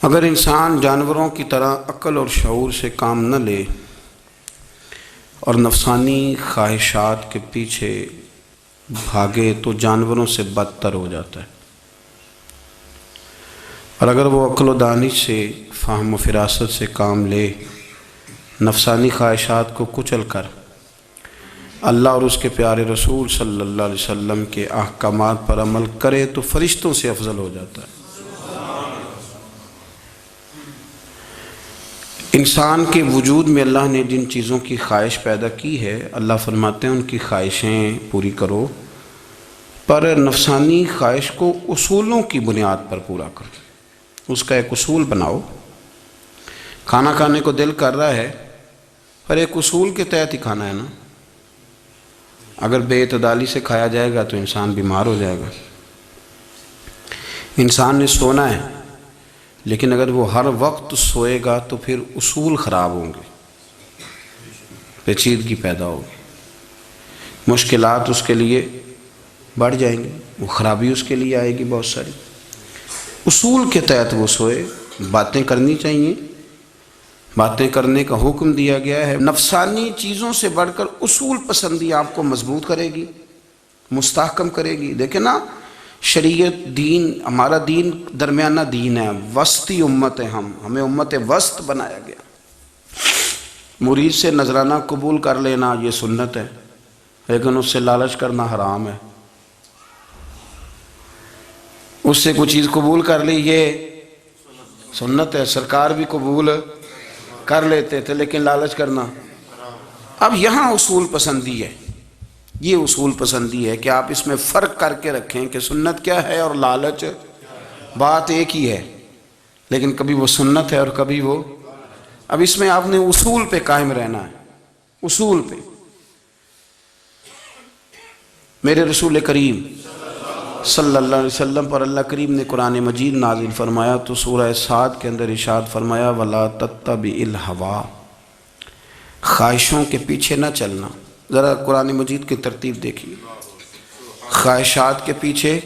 اگر انسان جانوروں کی طرح عقل اور شعور سے کام نہ لے اور نفسانی خواہشات کے پیچھے بھاگے تو جانوروں سے بدتر ہو جاتا ہے، اور اگر وہ عقل و دانش سے، فہم و فراست سے کام لے، نفسانی خواہشات کو کچل کر اللہ اور اس کے پیارے رسول صلی اللہ علیہ وسلم کے احکامات پر عمل کرے تو فرشتوں سے افضل ہو جاتا ہے۔ انسان کے وجود میں اللہ نے جن چیزوں کی خواہش پیدا کی ہے، اللہ فرماتے ہیں ان کی خواہشیں پوری کرو، پر نفسانی خواہش کو اصولوں کی بنیاد پر پورا کرو۔ اس کا ایک اصول بناؤ۔ کھانا کھانے کو دل کر رہا ہے، پر ایک اصول کے تحت ہی کھانا ہے نا۔ اگر بے اعتدالی سے کھایا جائے گا تو انسان بیمار ہو جائے گا۔ انسان نے سونا ہے، لیکن اگر وہ ہر وقت سوئے گا تو پھر اصول خراب ہوں گے، پیچیدگی پیدا ہوگی، مشکلات اس کے لیے بڑھ جائیں گے، وہ خرابی اس کے لیے آئے گی بہت ساری۔ اصول کے تحت وہ سوئے، باتیں کرنی چاہیے، باتیں کرنے کا حکم دیا گیا ہے۔ نفسانی چیزوں سے بڑھ کر اصول پسندی آپ کو مضبوط کرے گی، مستحکم کرے گی۔ دیکھیں نا، شریعت، دین، ہمارا دین درمیانہ دین ہے، وسطی امت ہے، ہمیں امت وسط بنایا گیا۔ مرید سے نذرانہ قبول کر لینا یہ سنت ہے، لیکن اس سے لالچ کرنا حرام ہے۔ اس سے کوئی چیز قبول کر لی یہ سنت ہے، سرکار بھی قبول کر لیتے تھے، لیکن لالچ کرنا۔ اب یہاں اصول پسندی ہے، یہ اصول پسندی ہے کہ آپ اس میں فرق کر کے رکھیں کہ سنت کیا ہے اور لالچ، بات ایک ہی ہے، لیکن کبھی وہ سنت ہے اور کبھی وہ۔ اب اس میں آپ نے اصول پہ قائم رہنا ہے، اصول پہ۔ میرے رسول کریم صلی اللہ علیہ وسلم پر اللہ کریم نے قرآن مجید نازل فرمایا تو سورہ صاد کے اندر ارشاد فرمایا وَلَا تَتَّبِعِ الْهَوَىٰ، خواہشوں کے پیچھے نہ چلنا۔ ذرا قرآن مجید کی ترتیب دیکھیے، خواہشات کے پیچھے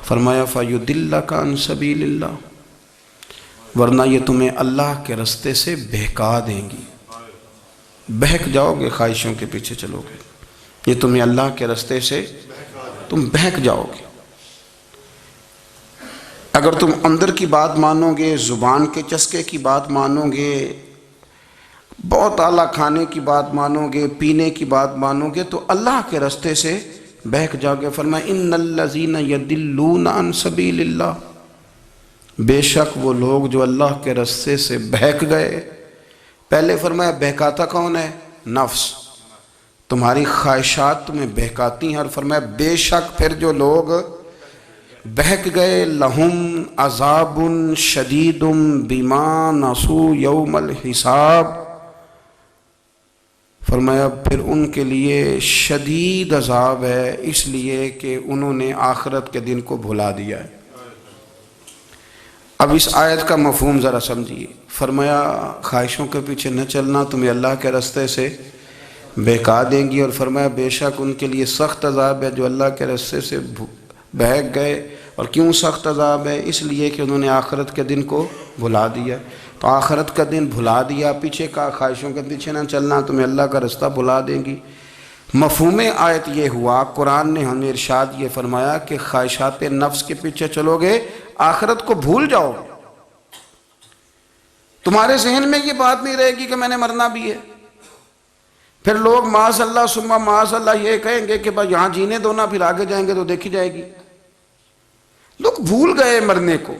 فرمایا فَيُضِلَّكَ عَن سَبِيلِ اللَّهِ، ورنہ یہ تمہیں اللہ کے رستے سے بہکا دیں گی۔ بہک جاؤ گے، خواہشوں کے پیچھے چلو گے، یہ تمہیں اللہ کے رستے سے تم بہک جاؤ گے۔ اگر تم اندر کی بات مانو گے، زبان کے چسکے کی بات مانو گے، بہت اعلیٰ کھانے کی بات مانو گے، پینے کی بات مانو گے، تو اللہ کے رستے سے بہک جاؤ گے۔ فرمایا ان الذین یضلون عن سبیل اللہ، بے شک وہ لوگ جو اللہ کے رستے سے بہک گئے۔ پہلے فرمایا بہکاتا کون ہے؟ نفس، تمہاری خواہشات تمہیں بہکاتی ہیں، اور فرمایا بے شک پھر جو لوگ بہک گئے لہم عذاب شدید بما نسوا یوم الحساب، فرمایا پھر ان کے لیے شدید عذاب ہے اس لیے کہ انہوں نے آخرت کے دن کو بھلا دیا ہے۔ اب اس آیت کا مفہوم ذرا سمجھیے۔ فرمایا خواہشوں کے پیچھے نہ چلنا تمہیں اللہ کے رستے سے بہکا دیں گی، اور فرمایا بے شک ان کے لیے سخت عذاب ہے جو اللہ کے رستے سے بہک گئے۔ اور کیوں سخت عذاب ہے؟ اس لیے کہ انہوں نے آخرت کے دن کو بھلا دیا۔ تو آخرت کا دن بھلا دیا، پیچھے کا خواہشوں کے پیچھے نہ چلنا تمہیں اللہ کا رستہ بھلا دیں گی۔ مفہوم آیت یہ ہوا، قرآن نے ہمیں ارشاد یہ فرمایا کہ خواہشات نفس کے پیچھے چلو گے، آخرت کو بھول جاؤ گے، تمہارے ذہن میں یہ بات نہیں رہے گی کہ میں نے مرنا بھی ہے۔ پھر لوگ معاذ اللہ ثم معاذ اللہ یہ کہیں گے کہ بھائی یہاں جینے دو نا، پھر آگے جائیں گے تو دیکھی جائے گی۔ لوگ بھول گئے مرنے کو۔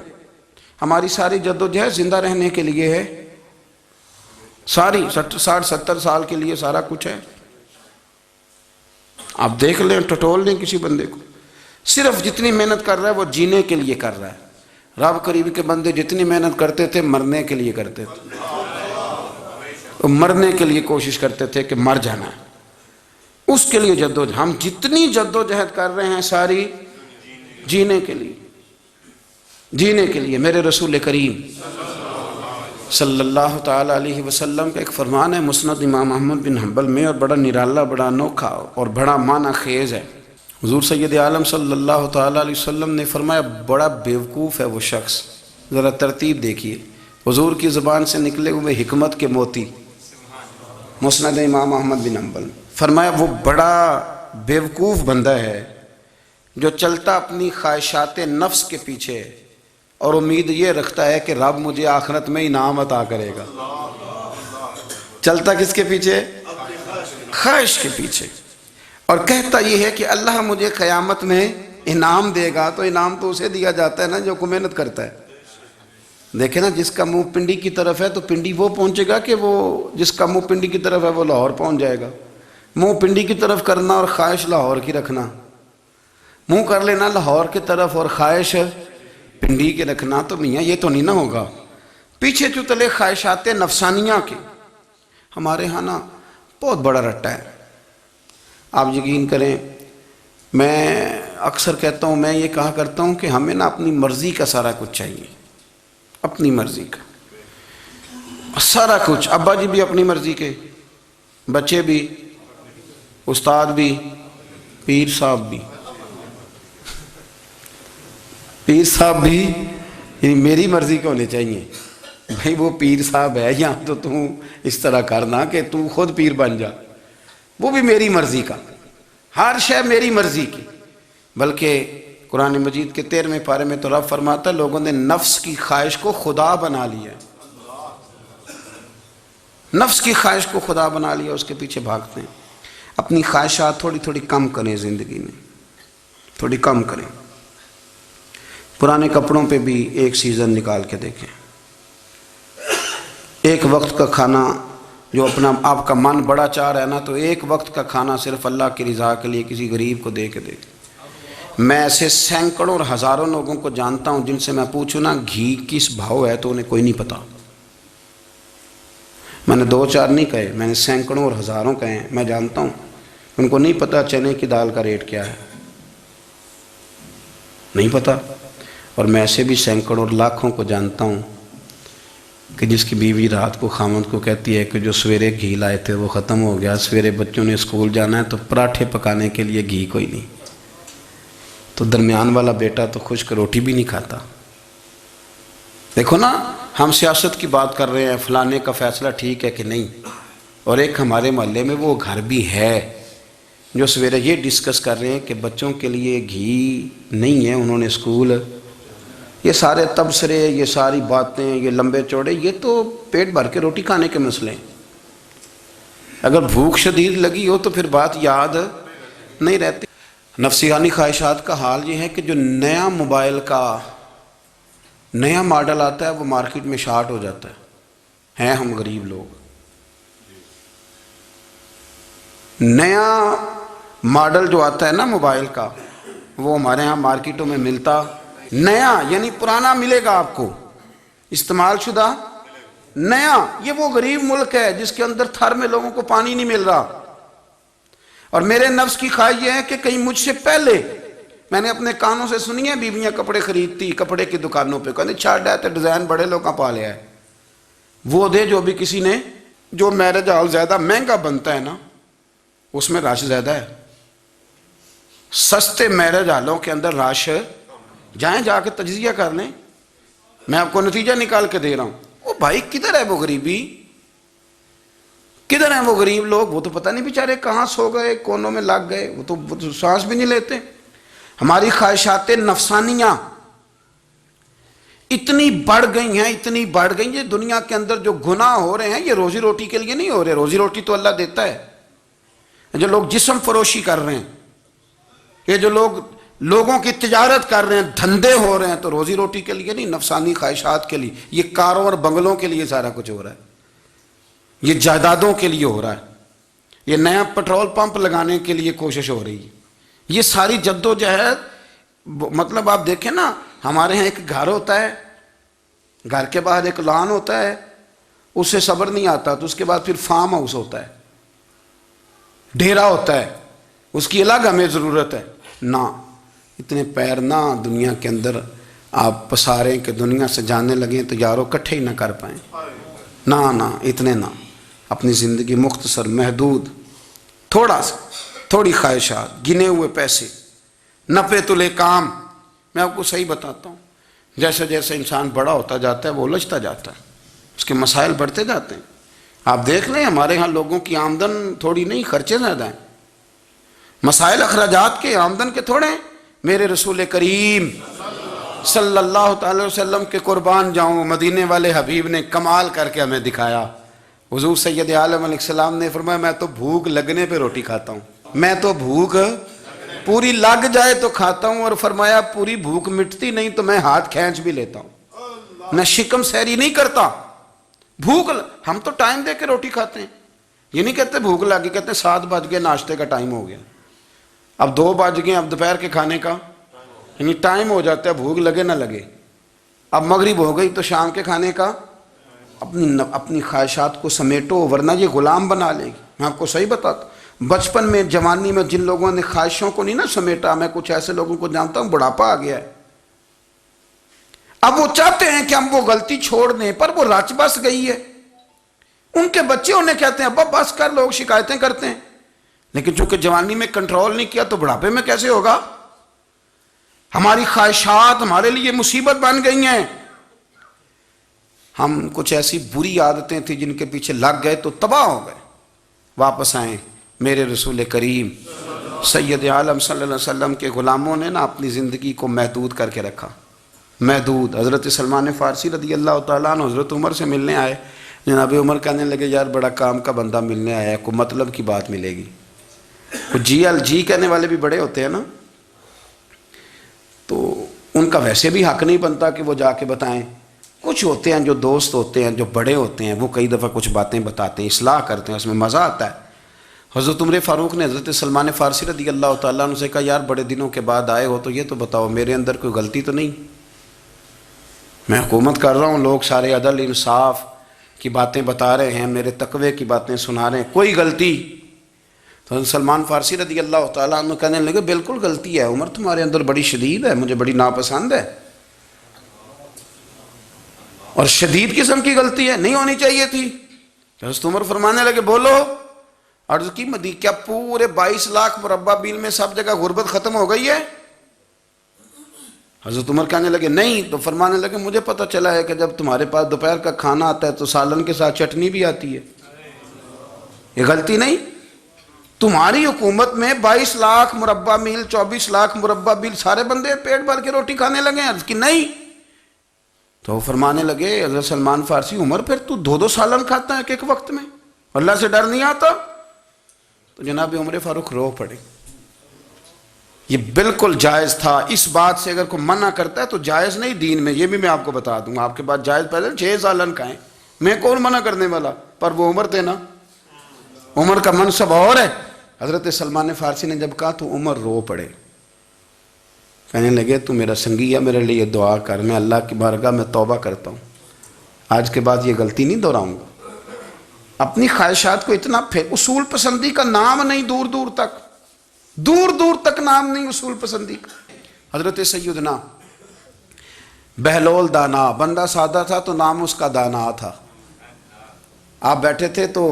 ہماری ساری جدوجہد زندہ رہنے کے لیے ہے، ساری 60-70 سال کے لیے سارا کچھ ہے۔ آپ دیکھ لیں، ٹٹول لیں کسی بندے کو، صرف جتنی محنت کر رہا ہے وہ جینے کے لیے کر رہا ہے۔ رب قریب کے بندے جتنی محنت کرتے تھے مرنے کے لیے کرتے تھے، مرنے کے لیے کوشش کرتے تھے کہ مر جانا ہے، اس کے لیے جدوجہد۔ ہم جتنی جدوجہد کر رہے ہیں ساری جینے کے لیے، جینے کے لیے۔ میرے رسول کریم صلی اللہ تعالیٰ علیہ وسلم کا ایک فرمان ہے مسند امام احمد بن حنبل میں، اور بڑا نرالا، بڑا انوکھا اور بڑا معنی خیز ہے۔ حضور سید عالم صلی اللہ تعالیٰ علیہ وسلم نے فرمایا بڑا بیوقوف ہے وہ شخص ذرا ترتیب دیکھیے، حضور کی زبان سے نکلے ہوئے حکمت کے موتی، مسند امام احمد بن حنبل۔ فرمایا وہ بڑا بیوقوف بندہ ہے جو چلتا اپنی خواہشات نفس کے پیچھے اور امید یہ رکھتا ہے کہ رب مجھے آخرت میں انعام عطا کرے گا۔ چلتا کس کے پیچھے؟ خواہش کے پیچھے، اور کہتا یہ ہے کہ اللہ مجھے قیامت میں انعام دے گا، تو انعام تو اسے دیا جاتا ہے نا جو کو محنت کرتا ہے۔ دیکھیں نا، جس کا منہ پنڈی کی طرف ہے تو پنڈی وہ پہنچے گا کہ وہ جس کا منہ پنڈی کی طرف ہے وہ لاہور پہنچ جائے گا۔ منہ پنڈی کی طرف کرنا اور خواہش لاہور کی رکھنا، منہ کر لینا لاہور کی طرف اور خواہش پنڈی کے رکھنا، تو میاں یہ تو نہیں نہ ہوگا۔ پیچھے جو تلے خواہشات نفسانیہ کے ہمارے ہاں نا بہت بڑا رٹا ہے۔ آپ یقین کریں، میں اکثر کہتا ہوں، میں یہ کہا کرتا ہوں کہ ہمیں نا اپنی مرضی کا سارا کچھ چاہیے، اپنی مرضی کا سارا کچھ۔ ابا جی بھی اپنی مرضی کے، بچے بھی، استاد بھی، پیر صاحب بھی، پیر صاحب بھی، یعنی میری مرضی کے ہونے چاہیے۔ بھائی وہ پیر صاحب ہے یا تو تم اس طرح کرنا کہ تو خود پیر بن جا، وہ بھی میری مرضی کا، ہر شے میری مرضی کی۔ بلکہ قرآن مجید کے 13ویں پارے میں تو رب فرماتا ہے لوگوں نے نفس کی خواہش کو خدا بنا لیا ہے، نفس کی خواہش کو خدا بنا لیا، اس کے پیچھے بھاگتے ہیں۔ اپنی خواہشات تھوڑی تھوڑی کم کریں، زندگی میں تھوڑی کم کریں۔ پرانے کپڑوں پہ بھی ایک سیزن نکال کے دیکھیں۔ ایک وقت کا کھانا جو اپنا آپ کا من بڑا چاہ رہا ہے نا، تو ایک وقت کا کھانا صرف اللہ کی رضا کے لیے کسی غریب کو دے کے دیکھ۔ میں ایسے سینکڑوں اور ہزاروں لوگوں کو جانتا ہوں جن سے میں پوچھوں نا گھی کس بھاؤ ہے تو انہیں کوئی نہیں پتا۔ میں نے 2-4 نہیں کہے، میں نے سینکڑوں اور ہزاروں کہے ہیں، میں جانتا ہوں ان کو نہیں پتا چنے کی دال کا ریٹ کیا ہے، نہیں پتا۔ اور میں ایسے بھی سینکڑوں اور لاکھوں کو جانتا ہوں کہ جس کی بیوی رات کو خامند کو کہتی ہے کہ جو سویرے گھی لائے تھے وہ ختم ہو گیا، سویرے بچوں نے اسکول جانا ہے تو پراٹھے پکانے کے لیے گھی کوئی نہیں، تو درمیان والا بیٹا تو خشک روٹی بھی نہیں کھاتا۔ دیکھو نا، ہم سیاست کی بات کر رہے ہیں، فلانے کا فیصلہ ٹھیک ہے کہ نہیں، اور ایک ہمارے محلے میں وہ گھر بھی ہے جو سویرے یہ ڈسکس کر رہے ہیں کہ بچوں کے لیے گھی نہیں ہے، انہوں نے اسکول، یہ سارے تبصرے، یہ ساری باتیں، یہ لمبے چوڑے، یہ تو پیٹ بھر کے روٹی کھانے کے مسئلے ہیں۔ اگر بھوک شدید لگی ہو تو پھر بات یاد نہیں رہتی۔ نفسیانی خواہشات کا حال یہ ہے کہ جو نیا موبائل کا نیا ماڈل آتا ہے وہ مارکیٹ میں شارٹ ہو جاتا ہے ہم غریب لوگ۔ نیا ماڈل جو آتا ہے نا موبائل کا، وہ ہمارے ہاں مارکیٹوں میں ملتا نیا، یعنی پرانا ملے گا آپ کو، استعمال شدہ نیا۔ یہ وہ غریب ملک ہے جس کے اندر تھر میں لوگوں کو پانی نہیں مل رہا۔ اور میرے نفس کی خواہش یہ ہے کہ کہیں مجھ سے پہلے، میں نے اپنے کانوں سے سنی ہے بیویاں کپڑے خریدتی کپڑے کی دکانوں پہ، کہتے چھاڑ ہے تو ڈیزائن بڑے لوگوں پا لیا ہے، وہ دے جو بھی کسی نے، جو میرج ہال زیادہ مہنگا بنتا ہے نا اس میں رش زیادہ ہے۔ سستے میرج ہالوں کے اندر رش، جائیں جا کے تجزیہ کر لیں، میں آپ کو نتیجہ نکال کے دے رہا ہوں۔ وہ بھائی کدھر ہے وہ غریبی، کدھر ہیں وہ غریب لوگ؟ وہ تو پتہ نہیں بیچارے کہاں سو گئے، کونوں میں لگ گئے، وہ تو سانس بھی نہیں لیتے۔ ہماری خواہشات نفسانیہ اتنی بڑھ گئی ہیں، اتنی بڑھ گئی ہیں، دنیا کے اندر جو گناہ ہو رہے ہیں یہ روزی روٹی کے لیے نہیں ہو رہے، روزی روٹی تو اللہ دیتا ہے۔ جو لوگ جسم فروشی کر رہے ہیں، یہ جو لوگ لوگوں کی تجارت کر رہے ہیں، دھندے ہو رہے ہیں، تو روزی روٹی کے لیے نہیں، نفسانی خواہشات کے لیے۔ یہ کاروں اور بنگلوں کے لیے سارا کچھ ہو رہا ہے، یہ جائیدادوں کے لیے ہو رہا ہے، یہ نیا پیٹرول پمپ لگانے کے لیے کوشش ہو رہی ہے، یہ ساری جد و جہد۔ مطلب آپ دیکھیں نا، ہمارے ہاں ایک گھر ہوتا ہے، گھر کے باہر ایک لان ہوتا ہے، اس سے صبر نہیں آتا تو اس کے بعد پھر فارم ہاؤس ہوتا ہے، ڈیرا ہوتا ہے، اس کی الگ ہمیں ضرورت ہے نا۔ اتنے پیر نہ دنیا کے اندر آپ پساریں کہ دنیا سے جانے لگیں تو یارو کٹھے ہی نہ کر پائیں، نہ اتنے نہ۔ اپنی زندگی مختصر، محدود، تھوڑا سا، تھوڑی خواہشات، گنے ہوئے پیسے، نپے تلے کام۔ میں آپ کو صحیح بتاتا ہوں، جیسے جیسے انسان بڑا ہوتا جاتا ہے وہ الجھتا جاتا ہے، اس کے مسائل بڑھتے جاتے ہیں۔ آپ دیکھ لیں ہمارے ہاں لوگوں کی آمدن تھوڑی نہیں، خرچے زیادہ ہیں، مسائل اخراجات کے آمدن کے تھوڑے ہیں۔ میرے رسول کریم صلی اللہ تعالی وسلم کے قربان جاؤں، مدینے والے حبیب نے کمال کر کے ہمیں دکھایا۔ حضور سید عالم علیہ السلام نے فرمایا میں تو بھوک لگنے پہ روٹی کھاتا ہوں، میں تو بھوک پوری لگ جائے تو کھاتا ہوں، اور فرمایا پوری بھوک مٹتی نہیں تو میں ہاتھ کھینچ بھی لیتا ہوں، میں شکم سیری نہیں کرتا۔ ہم تو ٹائم دے کے روٹی کھاتے ہیں، یہ نہیں کہتے بھوک لگی، کہتے ہیں 7 بج گئے ناشتے کا ٹائم ہو گیا، اب 2 بج گئے، اب دوپہر کے کھانے کا یعنی ٹائم ہو جاتا ہے، بھوک لگے نہ لگے، اب مغرب ہو گئی تو شام کے کھانے کا اپنی خواہشات کو سمیٹو ورنہ یہ غلام بنا لے گی۔ میں آپ کو صحیح بتاتا ہوں، بچپن میں جوانی میں جن لوگوں نے خواہشوں کو نہیں نہ سمیٹا، میں کچھ ایسے لوگوں کو جانتا ہوں بڑھاپا آ گیا ہے، اب وہ چاہتے ہیں کہ ہم وہ غلطی چھوڑ دیں پر وہ رچ بس گئی ہے، ان کے بچے انہیں کہتے ہیں ابا بس کر، لوگ شکایتیں کرتے ہیں، لیکن چونکہ جوانی میں کنٹرول نہیں کیا تو بڑھاپے میں کیسے ہوگا؟ ہماری خواہشات ہمارے لیے مصیبت بن گئی ہیں، ہم کچھ ایسی بری عادتیں تھیں جن کے پیچھے لگ گئے تو تباہ ہو گئے۔ واپس آئیں، میرے رسول کریم سید عالم صلی اللہ علیہ وسلم کے غلاموں نے نا اپنی زندگی کو محدود کر کے رکھا، محدود۔ حضرت سلمان فارسی رضی اللہ تعالیٰ عنہ حضرت عمر سے ملنے آئے، جناب عمر کہنے لگے یار بڑا کام کا بندہ ملنے آیا ہے، کوئی مطلب کی بات ملے گی، کچھ جی کہنے والے بھی بڑے ہوتے ہیں نا، تو ان کا ویسے بھی حق نہیں بنتا کہ وہ جا کے بتائیں، کچھ ہوتے ہیں جو دوست ہوتے ہیں جو بڑے ہوتے ہیں وہ کئی دفعہ کچھ باتیں بتاتے ہیں، اصلاح کرتے ہیں، اس میں مزہ آتا ہے۔ حضرت عمر فاروق نے حضرت سلمان فارسی رضی اللہ تعالیٰ عنہ سے کہا یار بڑے دنوں کے بعد آئے ہو تو یہ تو بتاؤ میرے اندر کوئی غلطی تو نہیں، میں حکومت کر رہا ہوں، لوگ سارے عدل انصاف کی باتیں بتا رہے ہیں، میرے تقوی کی باتیں سنا رہے ہیں، کوئی غلطی؟ تو حضرت سلمان فارسی رضی اللہ تعالیٰ عنہ کہنے لگے بالکل غلطی ہے عمر، تمہارے اندر بڑی شدید ہے، مجھے بڑی ناپسند ہے، اور شدید قسم کی غلطی ہے، نہیں ہونی چاہیے تھی۔ حضرت عمر فرمانے لگے بولو، عرض کی کیا پورے 22 لاکھ مربع میل میں سب جگہ غربت ختم ہو گئی ہے؟ حضرت عمر کہنے لگے نہیں، تو فرمانے لگے مجھے پتہ چلا ہے کہ جب تمہارے پاس دوپہر کا کھانا آتا ہے تو سالن کے ساتھ چٹنی بھی آتی ہے، یہ غلطی نہیں؟ تمہاری حکومت میں 22 لاکھ مربع میل 24 لاکھ مربع میل سارے بندے پیٹ بھر کے روٹی کھانے لگے ہیں؟ عرض کی نہیں، تو فرمانے لگے حضرت سلمان فارسی عمر پھر تو 2 سالن کھاتا ہے ایک وقت میں، اللہ سے ڈر نہیں آتا؟ تو جناب عمر فاروق رو پڑے۔ یہ بالکل جائز تھا، اس بات سے اگر کوئی منع کرتا ہے تو جائز نہیں دین میں، یہ بھی میں آپ کو بتا دوں گا، آپ کے پاس جائز پہلے 6 سالن کھائیں، میں کون منع کرنے والا، پر وہ عمر تھے نا، عمر کا منصب اور ہے۔ حضرت سلمان فارسی نے جب کہا تو عمر رو پڑے، کہنے لگے تو میرا سنگی ہے، میرے لیے دعا کر، میں اللہ کی بارگاہ میں توبہ کرتا ہوں، آج کے بعد یہ غلطی نہیں دہراؤں گا۔ اپنی خواہشات کو اتنا اصول پسندی کا نام نہیں، دور دور تک نام نہیں اصول پسندی کا۔ حضرت سیدنا بہلول دانا، بندہ سادہ تھا تو نام اس کا دانا تھا۔ آپ بیٹھے تھے تو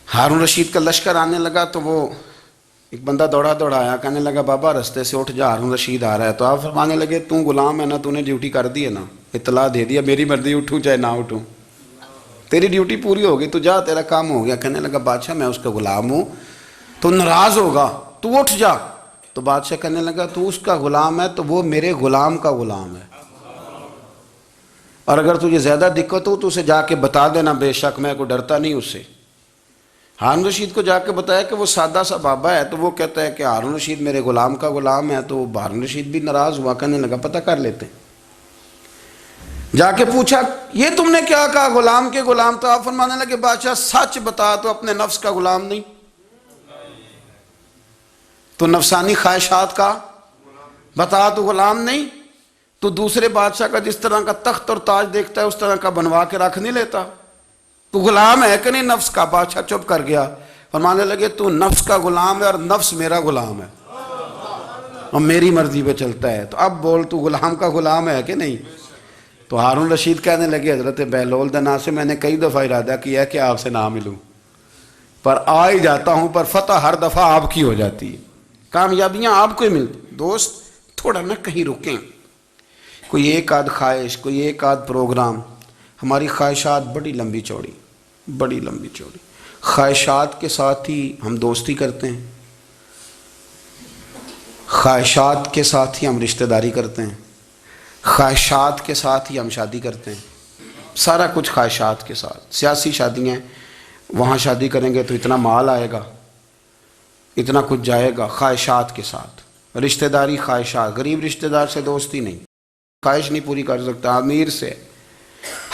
ہارون رشید کا لشکر آنے لگا تو وہ ایک بندہ دوڑا آیا، کہنے لگا بابا رستے سے اٹھ جا، ہارون رشید آ رہا ہے۔ تو آپ فرمانے لگے تو غلام ہے نا، تو نے ڈیوٹی کر دی ہے نا، اطلاع دے دیا، میری مرضی اٹھوں چاہے نہ اٹھوں، تیری ڈیوٹی پوری ہوگی، تو جا تیرا کام ہو گیا۔ کہنے لگا بادشاہ میں اس کا غلام ہوں، تو ناراض ہوگا، تو اٹھ جا۔ تو بادشاہ کہنے لگا تو اس کا غلام ہے تو وہ میرے غلام کا غلام ہے، اور اگر تجھے زیادہ دقت ہو تو اسے جا کے بتا دینا، بے شک میں کوئی ڈرتا نہیں اس سے۔ ہارون رشید کو جا کے بتایا کہ وہ سادہ سا بابا ہے، تو وہ کہتا ہے کہ ہارون رشید میرے غلام کا غلام ہے، تو ہارون رشید بھی ناراض ہوا، کہنے لگا پتہ کر لیتے ہیں۔ جا کے پوچھا یہ تم نے کیا کہا، غلام کے غلام؟ تو آپ فرمانے لگے بادشاہ سچ بتا تو اپنے نفس کا غلام نہیں، تو نفسانی خواہشات کا بتا تو غلام نہیں، تو دوسرے بادشاہ کا جس طرح کا تخت اور تاج دیکھتا ہے اس طرح کا بنوا کے رکھ نہیں لیتا، تو غلام ہے کہ نہیں نفس کا؟ بادشاہ چپ کر گیا۔ فرمانے لگے تو نفس کا غلام ہے اور نفس میرا غلام ہے، اور میری مرضی پہ چلتا ہے، تو اب بول تو غلام کا غلام ہے کہ نہیں؟ تو ہارون رشید کہنے لگے حضرت بہلول دنا سے میں نے کئی دفعہ ارادہ کیا ہے کہ آپ سے نہ ملوں، پر آ ہی جاتا ہوں، پر فتح ہر دفعہ آپ کی ہو جاتی ہے، کامیابیاں آپ کو ہی ملتی۔ دوست تھوڑا نہ کہیں رکیں، کوئی ایک آدھ خواہش، کوئی ایک آدھ پروگرام. ہماری خواہشات بڑی لمبی چوڑی، بڑی لمبی چوڑی. خواہشات کے ساتھ ہی ہم دوستی کرتے ہیں، خواہشات کے ساتھ ہی ہم رشتہ داری کرتے ہیں، خواہشات کے ساتھ ہی ہم شادی کرتے ہیں. سارا کچھ خواہشات کے ساتھ. سیاسی شادیاں، وہاں شادی کریں گے تو اتنا مال آئے گا، اتنا کچھ جائے گا، خواہشات کے ساتھ. رشتہ داری خواہشات. غریب رشتہ دار سے دوستی نہیں، خواہش نہیں پوری کر سکتا. امیر سے.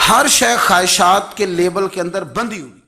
ہر شے خواہشات کے لیبل کے اندر بندھی ہوئی.